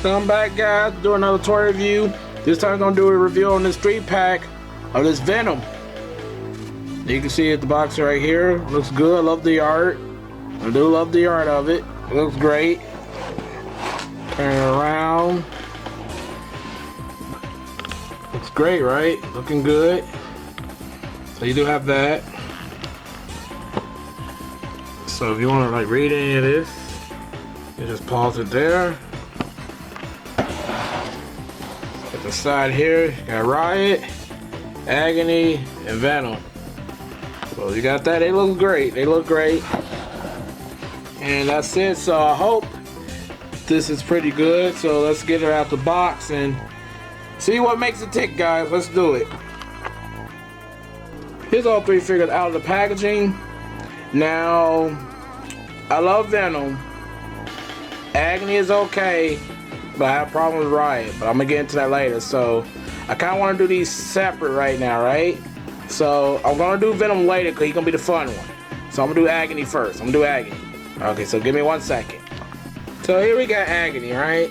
Welcome back, guys. Do another toy review. This time I'm gonna do a review on this 3-pack of this Venom. You can see it, the box right here. Looks good. I love the art. I do love the art of it. It looks great. Turn it around. Looks great, right? Looking good. So you do have that. So if you want to like read any of this, you just pause it there. At the side here, you got Riot, Agony, and Venom. So you got that. They look great. They look great. And that's it. So I hope this is pretty good. So let's get it out the box and see what makes it tick, guys. Let's do it. Here's all 3 figures out of the packaging. Now, I love Venom. Agony is okay, but I have problems with Riot. But I'm gonna get into that later. So I kind of want to do these separate right now, right? So I'm gonna do Venom later because he's gonna be the fun one. So I'm gonna do Agony first. I'm gonna do Agony. Okay, so give me 1 second. So here we got Agony, right?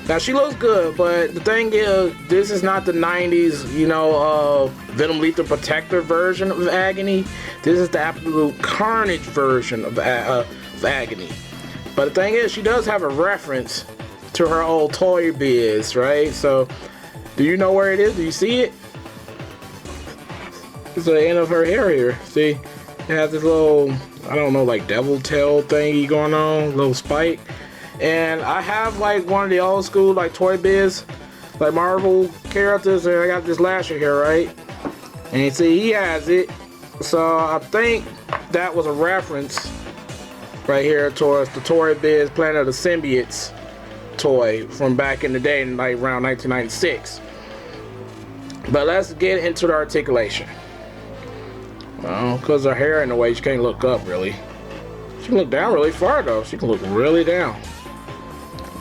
Now she looks good, but the thing is, this is not the 90s, you know, Venom Lethal Protector version of Agony. This is the absolute carnage version of Agony. But the thing is, she does have a reference to her old Toy Biz, right? So, do you know where it is? Do you see it? It's the end of her hair here. See? It has this little, I don't know, like devil tail thingy going on, little spike. And I have like one of the old school like Toy Biz, like Marvel characters, and I got this Lasher here, right? And you see he has it. So I think that was a reference right here towards the Toy Biz Planet of the Symbiotes toy from back in the day, in like around 1996. But let's get into the articulation. Well, because her hair in the way, she can't look up really. She can look down really far though. She can look really down.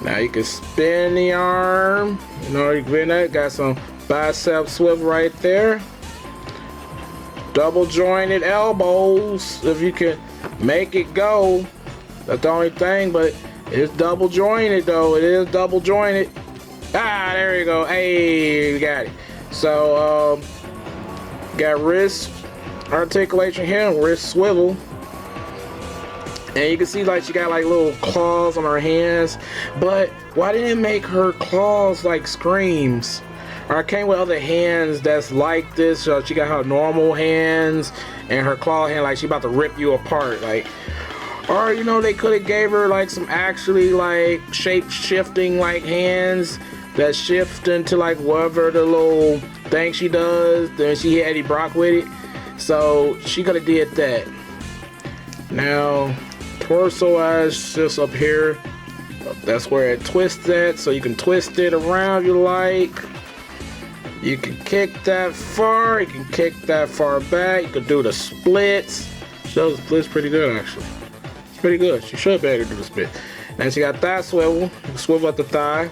Now you can spin the arm. You know, you can that. Got some bicep swivel right there. Double jointed elbows, if you can make it go. That's the only thing, but it's double jointed though. It is double jointed. Ah, there you go. Hey, you got it. So, got wrist articulation here, wrist swivel. And you can see like she got like little claws on her hands. But why didn't it make her claws like screams? Or I came with other hands that's like this. So she got her normal hands and her claw hand like she about to rip you apart. Like, or you know, they could have gave her like some actually like shape shifting like hands that shift into like whatever the little thing she does. Then she hit Eddie Brock with it. So she could have did that. Now, torso eyes just up here. That's where it twists at, so you can twist it around if you like. You can kick that far, you can kick that far back, you can do the splits. She does the splits pretty good actually. It's pretty good. She should be able to do the split. And she got thigh swivel. You can swivel at the thigh.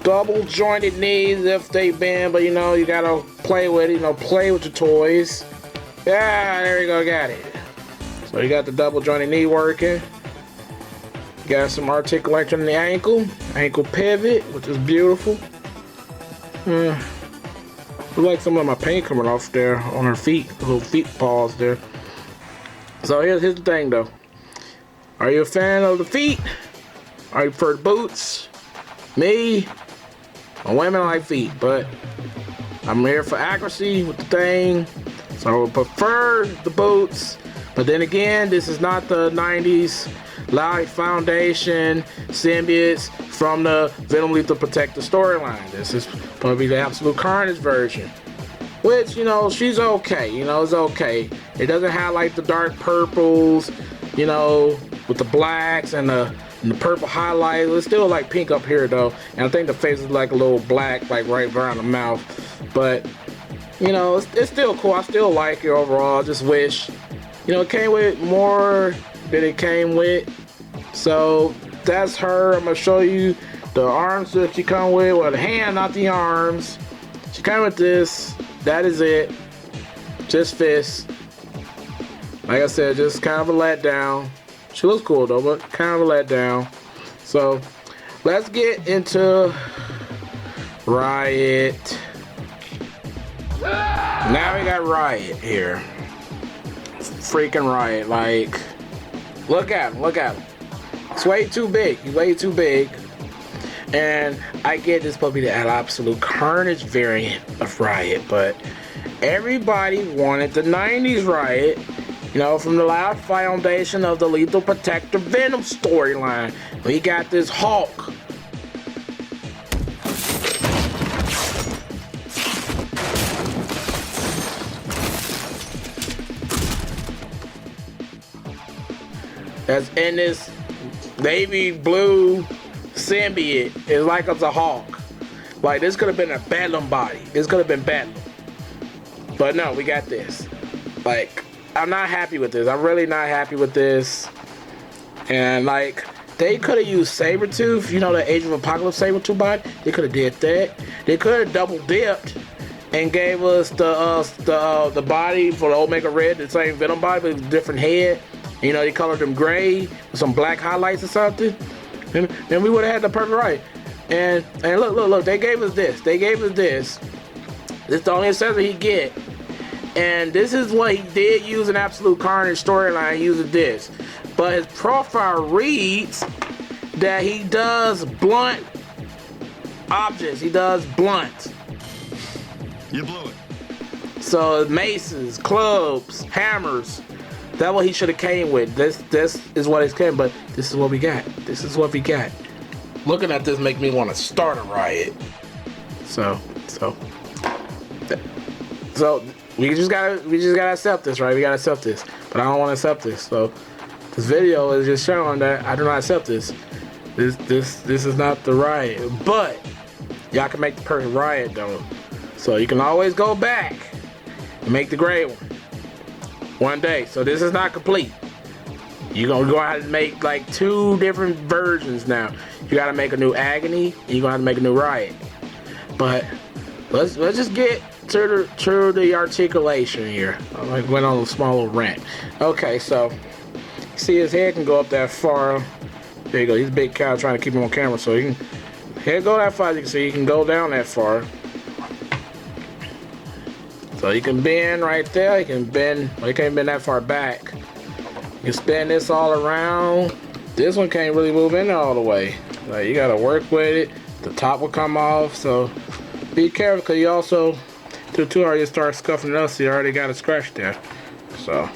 Double jointed knees if they bend, but you know, you gotta play with it, you know, play with your toys. Yeah, there you go, got it. So you got the double jointed knee working. You got some articulation in the ankle pivot, which is beautiful. I like some of my paint coming off there on her feet, the little feet paws there. So here's the thing though. Are you a fan of the feet? Are you for the boots? Me, women like feet, but I'm here for accuracy with the thing. So I would prefer the boots. But then again, this is not the 90s Light Foundation symbiotes from the Venom Lethal Protector storyline. This is probably the absolute carnage version. Which, you know, she's okay. You know, it's okay. It doesn't have like the dark purples, you know, with the blacks and the purple highlights. It's still like pink up here though. And I think the face is like a little black, like right around the mouth. But, you know, it's still cool. I still like it overall. I just wish, you know, it came with more than it came with. So that's her. I'm gonna show you the arms that she come with. Well, the hand, not the arms. She came with this. That is it. Just fists. Like I said, just kind of a letdown. She looks cool though, but kind of a letdown. So let's get into Riot. Now we got Riot here. Freaking Riot, like, look at him, look at him. It's way too big, he's way too big. And I get this supposed to be the absolute carnage variant of Riot, but everybody wanted the 90s Riot, you know, from the last foundation of the Lethal Protector Venom storyline. We got this Hulk. That's in this navy blue symbiote. It's like it's a Hulk. Like, this could have been a Bedlam body. This could have been Bedlam. But no, we got this. Like, I'm not happy with this. I'm really not happy with this. And like, they could have used Sabretooth, you know, the Age of Apocalypse Sabretooth body. They could have did that. They could have double dipped and gave us the body for the Omega Red, the same Venom body, but with a different head. You know, they colored them gray with some black highlights or something. And we would have had the perfect Riot. And look, they gave us this. They gave us this. This is the only accessory he get. And this is what he did use in Absolute Carnage storyline. He uses this. But his profile reads that he does blunt objects. He does blunt. You blew it. So maces, clubs, hammers. That's what he should have came with. This is what it came, but this is what we got. This is what we got. Looking at this make me want to start a riot. So we just gotta accept this, right? We gotta accept this. But I don't want to accept this. So this video is just showing that I do not accept this. This is not the riot. But y'all can make the perfect riot though. So you can always go back and make the gray one day. So this is not complete. You're gonna go out and make like 2 different versions now. You gotta make a new Agony and you're gonna have to make a new Riot. But let's just get to the articulation here. I went on a small little rant. Okay, so see his head can go up that far. There you go. He's a big cow trying to keep him on camera, so he can head go that far. As you can see, he can go down that far. So you can bend right there. You can bend. Well, you can't bend that far back. You can spin this all around. This one can't really move in there all the way. Like, you gotta work with it. The top will come off. So be careful, because you also through too hard you start scuffing it up. So you already got a scratch there. So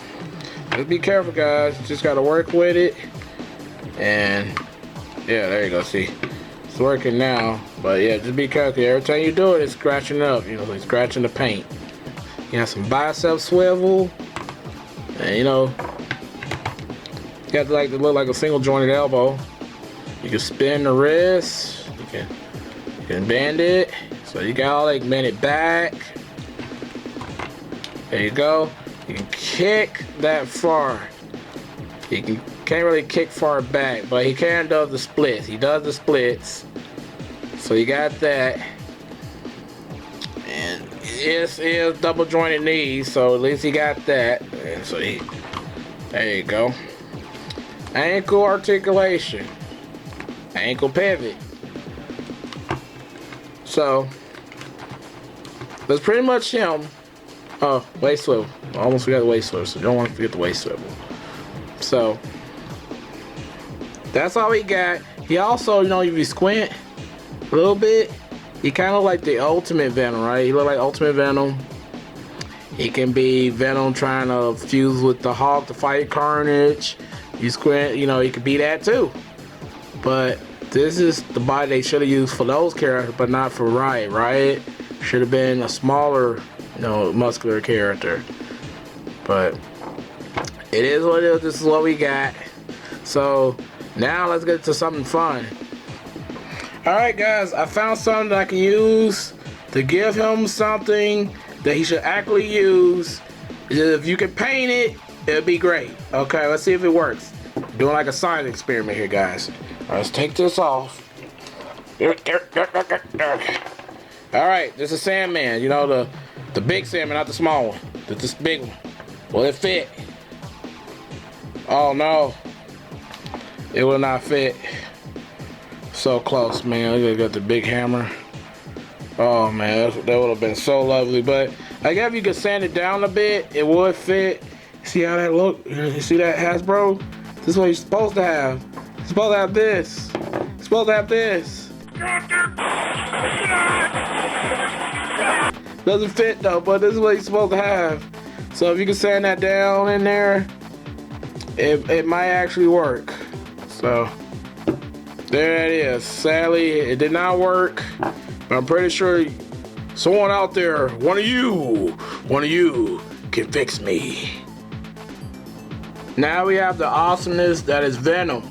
just be careful, guys. Just gotta work with it. And yeah, there you go. See, it's working now. But yeah, just be careful. Every time you do it, it's scratching up. You know, it's scratching the paint. You got some bicep swivel, and you know, you got to look like a single jointed elbow. You can spin the wrist. You can bend it. So you got all like bend it back. There you go. You can kick that far. He can't really kick far back, but he can do the splits. He does the splits. So you got that. And this is double jointed knees, so at least he got that. And so there you go. Ankle articulation. Ankle pivot. So that's pretty much him. Oh, waist swivel. Almost forgot the waist swivel, so you don't want to forget the waist swivel. So that's all he got. He also, you know, if you squint a little bit, he kind of like the Ultimate Venom, right? He look like Ultimate Venom. He can be Venom trying to fuse with the Hulk to fight Carnage. You squint, you know, he could be that too. But this is the body they should have used for those characters, but not for Riot. Riot should have been a smaller, you know, muscular character. But it is what it is. This is what we got. So now let's get to something fun. Alright guys, I found something that I can use to give him something that he should actually use. If you can paint it, it'd be great. Okay, let's see if it works. Doing like a science experiment here, guys. Let's take this off. Alright, this is Sandman. You know, the big Sandman, not the small one. This big one. Will it fit? Oh no. It will not fit. So close, man. Look, got the big hammer. Oh man, that would have been so lovely. But I guess if you could sand it down a bit, it would fit. See how that look? You see that, Hasbro? This is what you're supposed to have. You're supposed to have this. You're supposed to have this. Doesn't fit though, but this is what you're supposed to have. So if you can sand that down in there, it might actually work. So there it is. Sadly, it did not work. I'm pretty sure someone out there, one of you can fix me. Now we have the awesomeness that is Venom.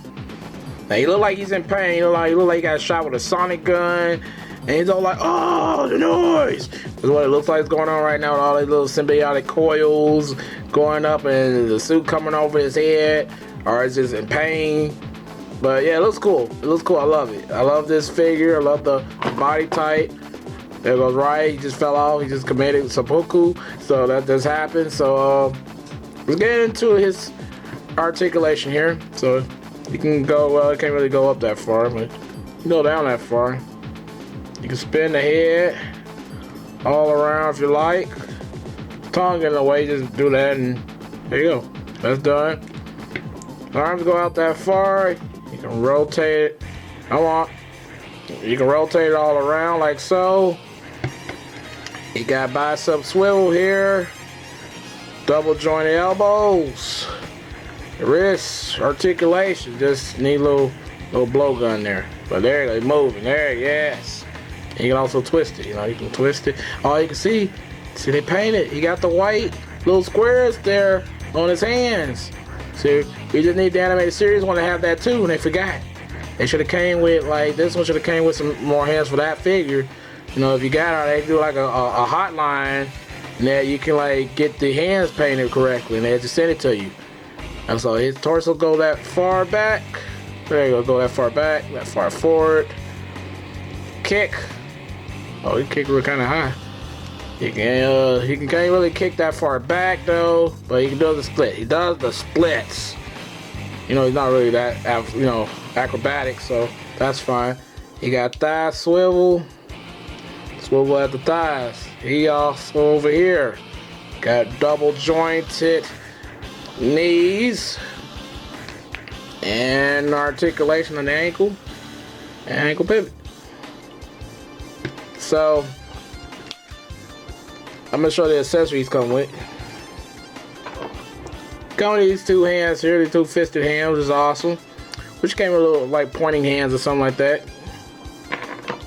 Now he look like he's in pain. He look like he got shot with a sonic gun. And he's all like, oh, the noise. That's what it looks like is going on right now with all these little symbiotic coils going up and the suit coming over his head. Or it's just in pain. But yeah, it looks cool. It looks cool. I love it. I love this figure. I love the body type. There goes Riot. He just fell off. He just committed seppuku. So that just happened. So let's get into his articulation here. So you can go, well, it can't really go up that far, but you can go down that far. You can spin the head all around if you like. Tongue in the way, just do that and there you go. That's done. Arms go out that far. You can rotate it. You can rotate it all around like so. You got bicep swivel here. Double jointed elbows. Wrist articulation. Just need a little blowgun there. But there you go, it's moving. There, yes. And you can also twist it. You know, you can twist it. Oh, you can see they painted. He got the white little squares there on his hands. See, we just need the animated series one to have that too, and they forgot. They should have came with, like, this one should have came with some more hands for that figure. You know, if you got it, they do like a hotline, and that you can like get the hands painted correctly, and they just send it to you. And so his torso go that far back. There you go that far back, that far forward. Kick. Oh, he kicked kind of high. He can't really kick that far back though, but he can do the split. He does the splits. You know, he's not really that, acrobatic, so that's fine. He got thigh swivel at the thighs. He also over here got double jointed knees and articulation on the ankle and ankle pivot. So I'm gonna show the accessories come with. Come with these two hands here, the two fisted hands is awesome. Which came with a little like pointing hands or something like that.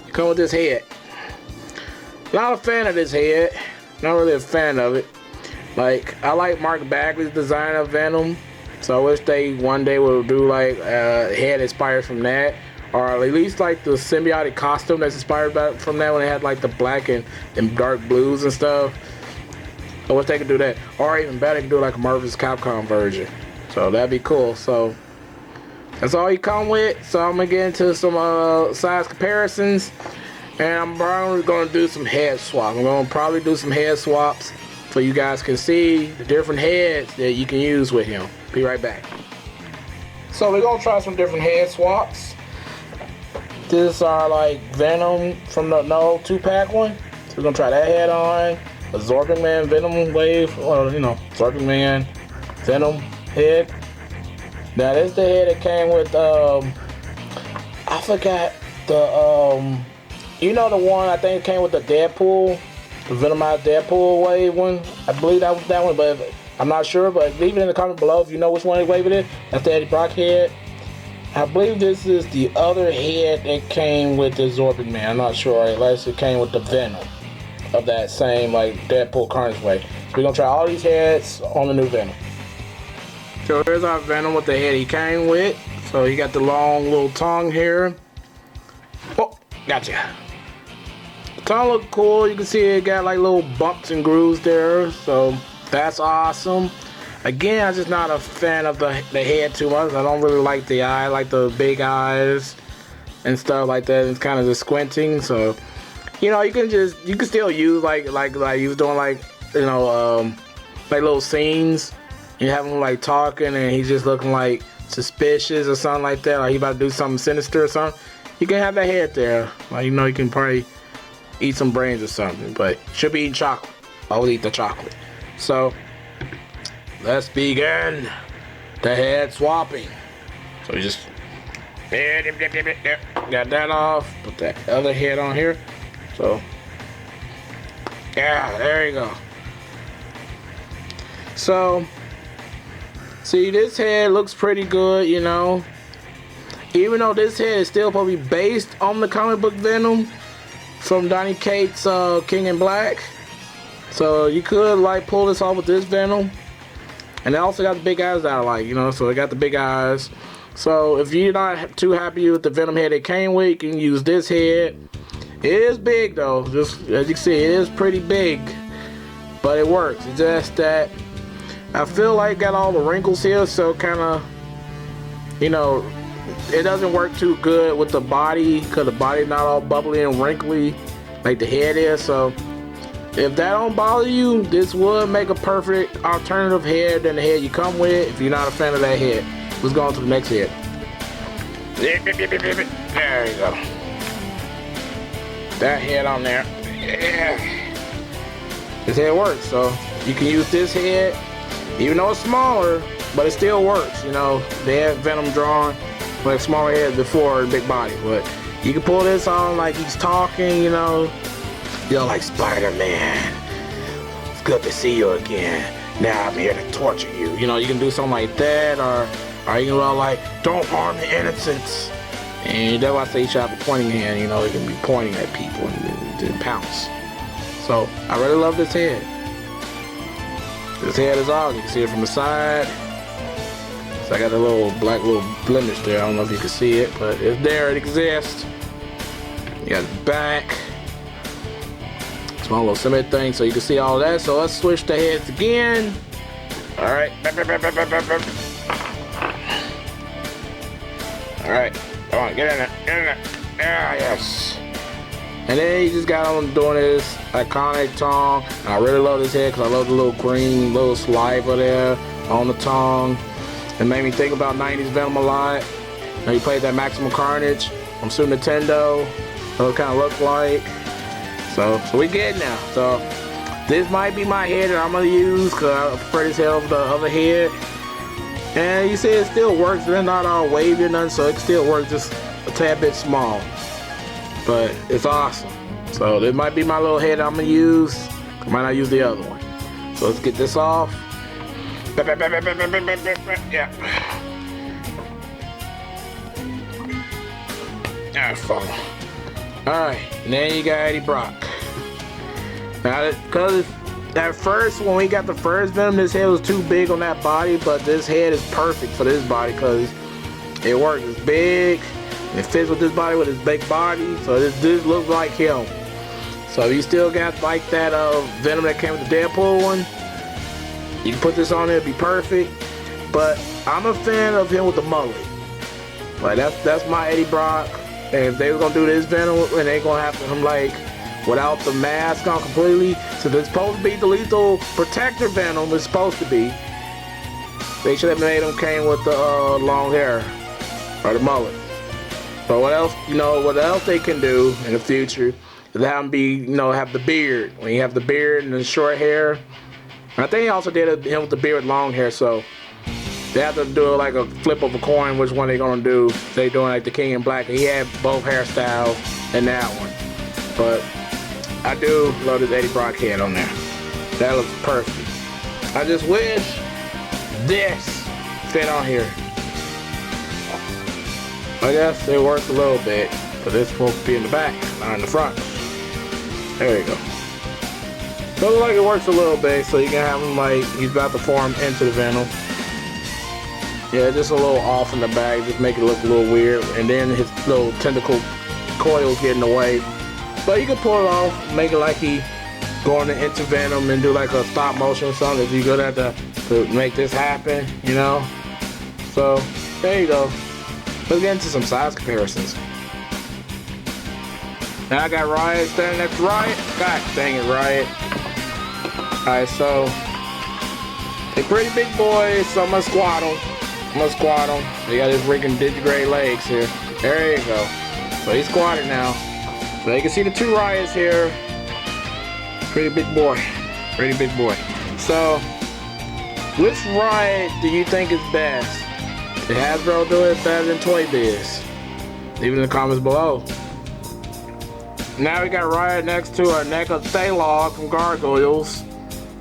You come with this head. Not a fan of this head. Not really a fan of it. Like, I like Mark Bagley's design of Venom, so I wish they one day will do like a head inspired from that. Or at least like the symbiotic costume that's inspired from that when they had like the black and dark blues and stuff. I wish they could do that. Or even better, they could do like a Marvel's Capcom version. So that'd be cool. So that's all you come with. So I'm gonna get into some size comparisons. And I'm probably gonna do some head swaps. I'm gonna probably do some head swaps so you guys can see the different heads that you can use with him. Be right back. So we're gonna try some different head swaps. This are like Venom from the no 2-pack one. So we're gonna try that head on. The Zorking Man Venom wave, or Zorking Man Venom head. Now this is the head that came with I forgot the the one I think it came with the Deadpool, the Venomized Deadpool wave one. I believe that was that one, but I'm not sure. But leave it in the comment below if you know which one wave it is. That's the Eddie Brock head. I believe this is the other head that came with the Zorking Man. I'm not sure. Unless it came with the Venom of that same like Deadpool Carnage wave. So we're gonna try all these heads on the new Venom. So here's our Venom with the head he came with. So he got the long little tongue here. Oh, gotcha. Tongue look cool. You can see it got like little bumps and grooves there, so that's awesome. Again, I'm just not a fan of the head too much. I don't really like the eye, like the big eyes and stuff like that. It's kind of just squinting, so you can still use like he was doing like little scenes. You have him like talking and he's just looking like suspicious or something like that, like he about to do something sinister or something. you can have that head there. Like, you know, you can probably eat some brains or something, but should be eating chocolate. Always eat the chocolate. So let's begin the head swapping. So we just got that off. Put that other head on here. So yeah, there you go. So see, this head looks pretty good, you know. Even though this head is still probably based on the comic book Venom from Donny Cates' King in Black. So you could like pull this off with this Venom. And it also got the big eyes that I like, you know, so it got the big eyes. So if you're not too happy with the Venom head it came with, you can use this head. It is big though, just as you can see, it is pretty big. But it works. It's just that I feel like it got all the wrinkles here, so kind of, you know, it doesn't work too good with the body because the body's not all bubbly and wrinkly like the head is. So if that don't bother you, this would make a perfect alternative head than the head you come with if you're not a fan of that head. Let's go on to the next head. There you go. That head on there. Yeah. This head works, so you can use this head. Even though it's smaller, but it still works. You know, they had Venom drawn like smaller heads before the big body, but you can pull this on like he's talking, you know, like Spider-Man. It's good to see you again. Now I'm here to torture you. You know, you can do something like that, or you can go like, don't harm the innocents. And that's why I say you should have a pointing hand. You know, you can be pointing at people and pounce. So I really love this head. This head is awesome. You can see it from the side. So I got a little black blemish there. I don't know if you can see it, but it's there. It exists. You got the back. Small little symmetry thing, so you can see all that. So let's switch the heads again. All right. All right. Come on, get in there. Get in there. Yeah, yes. And then he just got on doing this iconic tongue. And I really love this head because I love the little green, little saliva there on the tongue. It made me think about 90s Venom a lot. You know, he played that Maximum Carnage from Super Nintendo. What it kind of looked like. So we good now. So this might be my head that I'm gonna use because I prefer this head over the other head. And you see, it still works. They're not all wavy or nothing, so it still works, just a tad bit small. But it's awesome. So this might be my little head I'm gonna use. I might not use the other one. So let's get this off. Yeah. That's fun. Alright, and then you got Eddie Brock. Now, because at first, when we got the first Venom, this head was too big on that body, but this head is perfect for this body because it works. It's big, and it fits with this body, with his big body, so this looks like him. So if you still got like that Venom that came with the Deadpool one, you can put this on there, it'd be perfect. But I'm a fan of him with the mullet. Like that's my Eddie Brock. And if they were gonna do this Venom, and they gonna have him like without the mask on completely, so it's supposed to be the lethal protector Venom. It's supposed to be. They should have made him came with the long hair or the mullet. But what else? You know what else they can do in the future is have him be, you know, have the beard. When you have the beard and the short hair. And I think he also did him with the beard with long hair. So they have to do like a flip of a coin, which one they gonna do. They doing like the King in Black. He had both hairstyles in that one. But I do love this Eddie Brock head on there. That looks perfect. I just wish this fit on here. I guess it works a little bit, but it's supposed to be in the back, not in the front. There you go. So it looks like it works a little bit, so you can have him like he's about to form into the Venom. Yeah, just a little off in the back, just make it look a little weird, and then his little tentacle coils get in the way. But you can pull it off, make it like he going into Venom and do like a stop motion or something if you're good at to make this happen, you know. So there you go. Let's get into some size comparisons. Now I got Riot standing next to Riot. God dang it, Riot. Alright, so they're pretty big boys, so I'm gonna squat them. They got his freaking digigrade legs here. There you go. So he's squatted now. So you can see the two Riots here. Pretty big boy. Pretty big boy. So, which Riot do you think is best? Did Hasbro do it better than Toy Biz? Leave it in the comments below. Now we got Riot next to our NECA Thaylog from Gargoyles.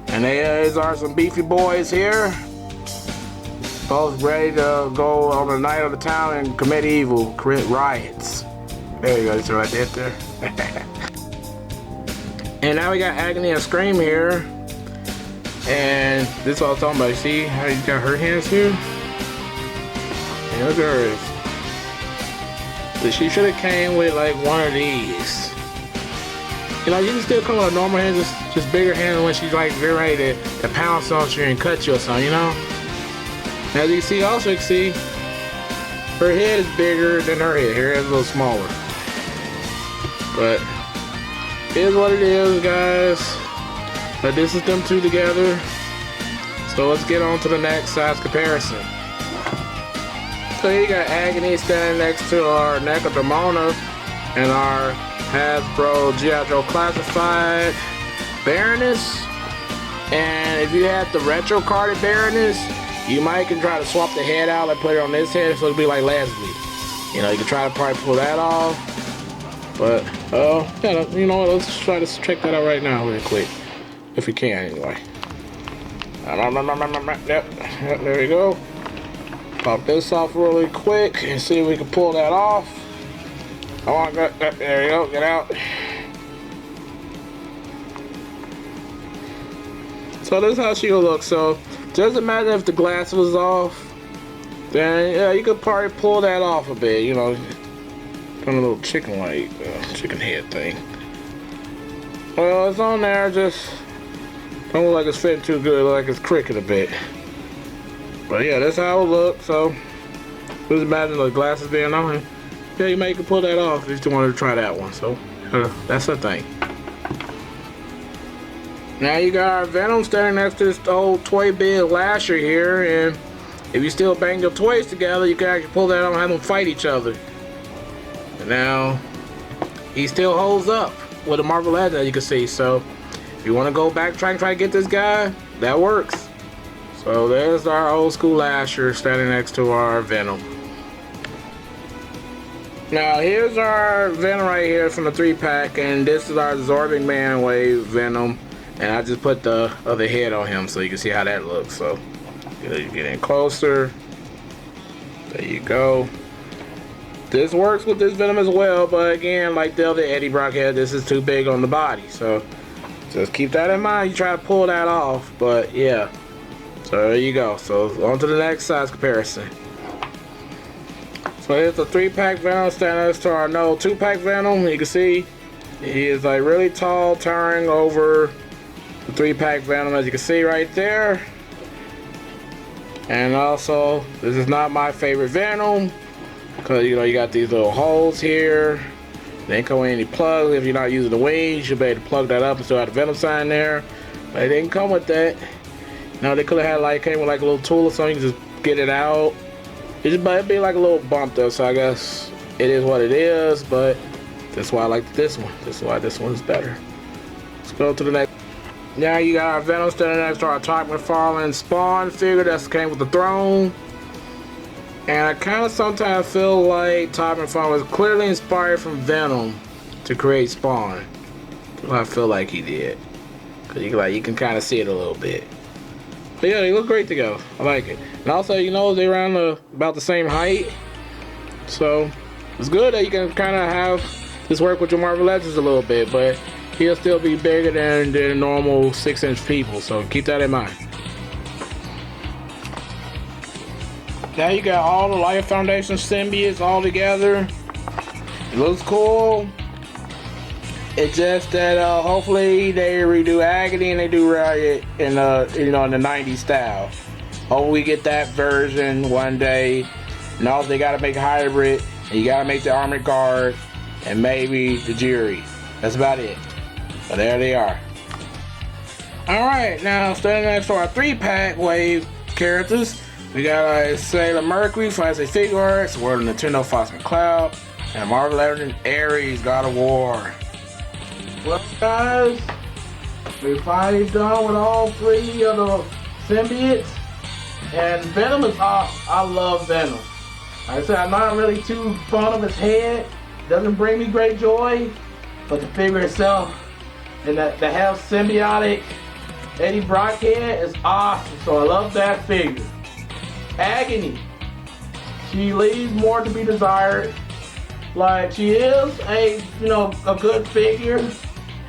And these are some beefy boys here. Both ready to go on the night of the town and commit evil, commit riots. There you go, it's right there. And now we got Agony and Scream here. And this is what I was talking about. You see how you got her hands here? And look at hers. So she should have came with like one of these. You know, you can still come with a normal hand, just bigger hand when she's like very ready to pounce on you and cut you or something, you know? As you can see, also you can see, her head is bigger than her head. Her head is a little smaller. But, it is what it is, guys. But this is them two together. So let's get on to the next size comparison. So here you got Agony standing next to our NECA Demona and our Hasbro G.I. Joe Classified Baroness. And if you had the retro carded Baroness, you might can try to swap the head out and put it on this head so it'll be like Leslie. You know, you can try to probably pull that off. But, yeah, you know what, let's try to check that out right now real quick. If we can, anyway. Yep, there we go. Pop this off really quick and see if we can pull that off. Come on, there you go, get out. So this is how she will look. So just imagine if the glass was off, then yeah, you could probably pull that off a bit, you know, kind of little chicken head thing. Well, it's on there, just don't look like it's fitting too good, look like it's crooked a bit. But yeah, that's how it will look. So just imagine the glasses being on. Yeah, you may can pull that off if you wanted to try that one. So that's the thing. Now you got our Venom standing next to this old Toy Biz Lasher here, and if you still bang your toys together, you can actually pull that on and have them fight each other. And now he still holds up with a Marvel Legend, as you can see. So if you want to go back try to get this guy, that works. So there's our old school Lasher standing next to our Venom. Now here's our Venom right here from the 3-pack, and this is our Absorbing Man Wave Venom, and I just put the other head on him so you can see how that looks. So you get in closer, there you go. This works with this Venom as well, but again, like the other Eddie Brock head, this is too big on the body, so just keep that in mind. You try to pull that off, but yeah. So there you go. So on to the next size comparison. So here's the 3-pack Venom standing next to our 2-pack Venom. You can see he is like really tall, towering over the 3-pack Venom, as you can see right there. And also, this is not my favorite Venom because you know you got these little holes here. They ain't come with any plugs. If you're not using the wings, you'll be able to plug that up and still have the Venom sign there. But it didn't come with that. Now they could have had like came with like a little tool or something, you can just get it out. It'd be like a little bump though, so I guess it is what it is, but that's why I like this one. That's why this one's better. Let's go to the next. Now you got our Venom standing next to our Todd McFarlane Spawn figure that came with the throne. And I kind of sometimes feel like Todd McFarlane was clearly inspired from Venom to create Spawn. I feel like he did. Cause you can kind of see it a little bit. But yeah, they look great together. I like it. And also, you know, they're around about the same height. So it's good that you can kind of have this work with your Marvel Legends a little bit, but he'll still be bigger than the normal 6-inch people. So keep that in mind. Now you got all the Life Foundation symbiotes all together. It looks cool. It's just that hopefully they redo Agony and they do Riot in you know, in the 90s style. Hopefully we get that version one day. And also they gotta make a hybrid, and you gotta make the Armored Guard, and maybe the Jury. That's about it. But there they are. Alright, now standing next to our 3-pack wave characters, we got Sailor Mercury, Fantasy Figure Arts, World of Nintendo, Fox McCloud, And Mark Legend Ares, God of War. Well, guys, we finally done with all 3 of the symbiotes. And Venom is awesome. I love Venom. Like I said, I'm not really too fond of his head. Doesn't bring me great joy. But the figure itself and the half symbiotic Eddie Brock head is awesome. So I love that figure. Agony. She leaves more to be desired. Like, she is a good figure.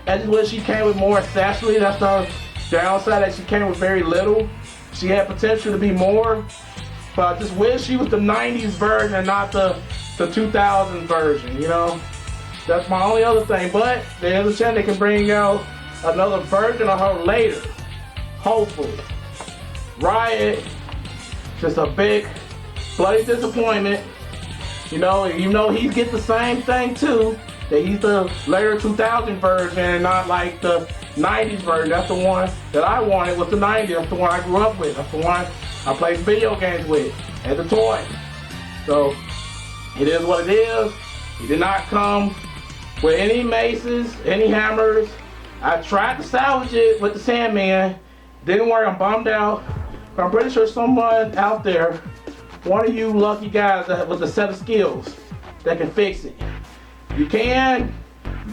I just wish she came with more accessories. That's the downside, that she came with very little. She had potential to be more, but I just wish she was the 90s version and not the 2000s version, That's my only other thing, but there's a chance they can bring out another version of her later. Hopefully. Riot, just a big bloody disappointment. Even though he gets the same thing too, that he's the later 2000 version and not like the 90s version. That's the one that I wanted, was the 90s. That's the one I grew up with. That's the one I played video games with as a toy. So it is what it is. He did not come with any maces, any hammers. I tried to salvage it with the Sandman. Didn't work. I'm bummed out. But I'm pretty sure someone out there, one of you lucky guys that with a set of skills that can fix it. You can.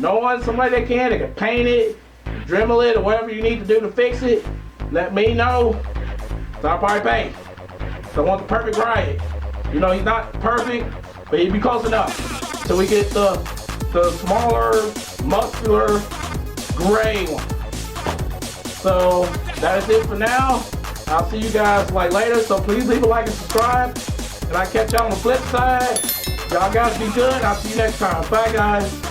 Somebody that can. They can paint it, Dremel it, or whatever you need to do to fix it. Let me know. So I'll probably pay. So I want the perfect Riot. He's not perfect, but he'd be close enough. So we get the smaller, muscular, gray one. So that is it for now. I'll see you guys later. So please leave a like and subscribe. And I'll catch y'all on the flip side. Y'all guys be good. I'll see you next time. Bye, guys.